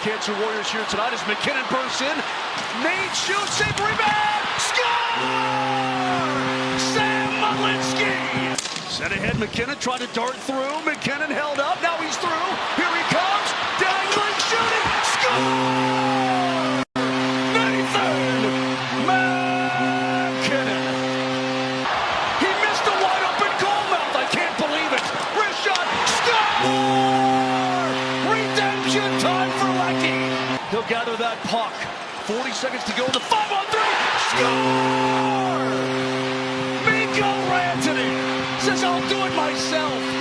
Cancer Warriors here tonight as MacKinnon bursts in. Nate shoots, save, rebound, score! Sam Malinski! Set ahead, MacKinnon tried to dart through. MacKinnon held up, now he's through. Here he comes, dangling, shooting, score! Nathan MacKinnon! He missed a wide open goalmouth, I can't believe it. Wrist shot, score! Redemption time for Lecky. He'll gather that puck. 40 seconds to go in the 5-on-3. Score!